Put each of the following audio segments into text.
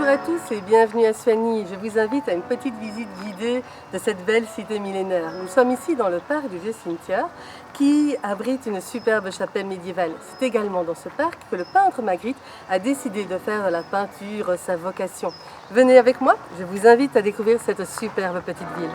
Bonjour à tous et bienvenue à Soigny. Je vous invite à une petite visite guidée de cette belle cité millénaire. Nous sommes ici dans le parc du Vieux Cimetière qui abrite une superbe chapelle médiévale. C'est également dans ce parc que le peintre Magritte a décidé de faire de la peinture sa vocation. Venez avec moi, je vous invite à découvrir cette superbe petite ville.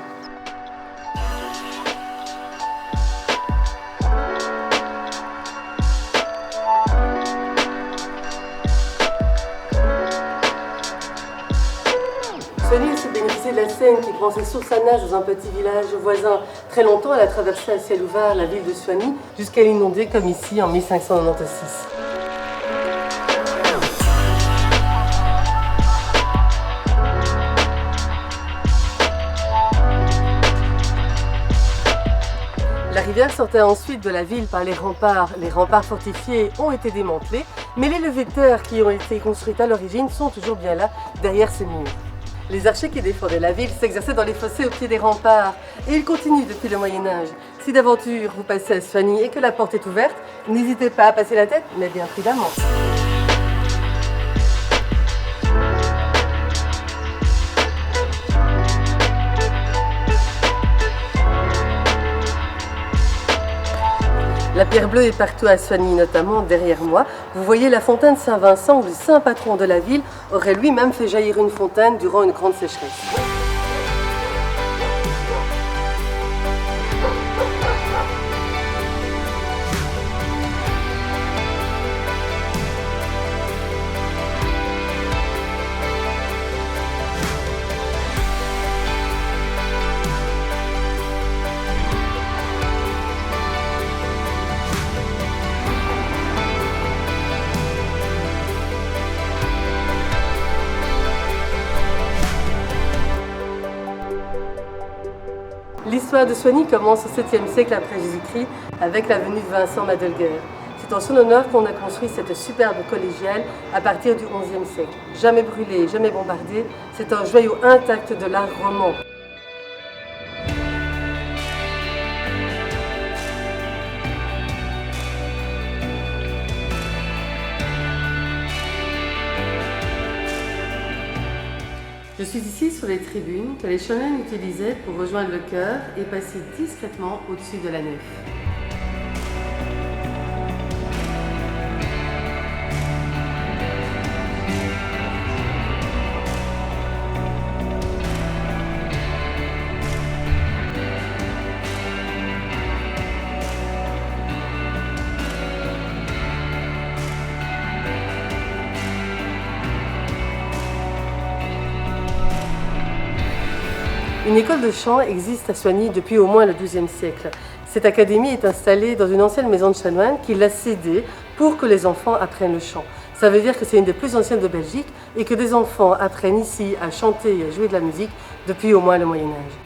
Soigny s'est bénéficié de la Seine qui prend ses sources à nage dans un petit village voisin. Très longtemps, elle a traversé à ciel ouvert la ville de Soigny jusqu'à l'inonder comme ici en 1596. La rivière sortait ensuite de la ville par les remparts. Les remparts fortifiés ont été démantelés, mais les levées de terre qui ont été construites à l'origine sont toujours bien là, derrière ces murs. Les archers qui défendaient la ville s'exerçaient dans les fossés au pied des remparts, et ils continuent depuis le Moyen-Âge. Si d'aventure vous passez à Soigny et que la porte est ouverte, n'hésitez pas à passer la tête, mais bien prudemment. La pierre bleue est partout à Soigny, notamment derrière moi. Vous voyez la fontaine Saint-Vincent, où le saint patron de la ville aurait lui-même fait jaillir une fontaine durant une grande sécheresse. L'histoire de Soigny commence au 7e siècle après Jésus-Christ avec la venue de Vincent Madelguer. C'est en son honneur qu'on a construit cette superbe collégiale à partir du 11e siècle. Jamais brûlée, jamais bombardée, c'est un joyau intact de l'art roman. Je suis ici sur les tribunes que les chanoines utilisaient pour rejoindre le chœur et passer discrètement au-dessus de la nef. Une école de chant existe à Soigny depuis au moins le XIIe siècle. Cette académie est installée dans une ancienne maison de chanoine qui l'a cédée pour que les enfants apprennent le chant. Ça veut dire que c'est une des plus anciennes de Belgique et que des enfants apprennent ici à chanter et à jouer de la musique depuis au moins le Moyen-Âge.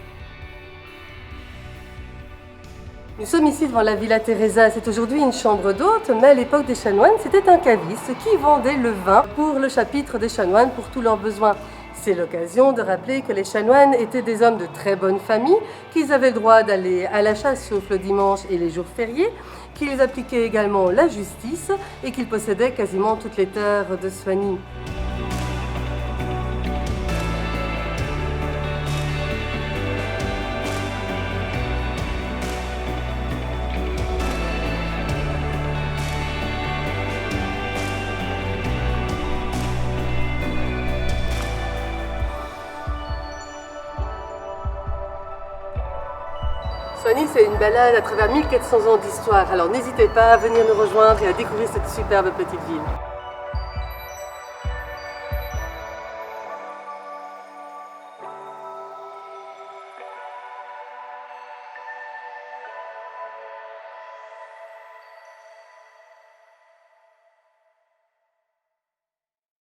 Nous sommes ici devant la Villa Teresa. C'est aujourd'hui une chambre d'hôte, mais à l'époque des chanoines, c'était un caviste qui vendait le vin pour le chapitre des chanoines pour tous leurs besoins. C'est l'occasion de rappeler que les chanoines étaient des hommes de très bonne famille, qu'ils avaient le droit d'aller à la chasse sauf le dimanche et les jours fériés, qu'ils appliquaient également la justice et qu'ils possédaient quasiment toutes les terres de Soigny. Soigny, c'est une balade à travers 1400 ans d'histoire, alors n'hésitez pas à venir nous rejoindre et à découvrir cette superbe petite ville.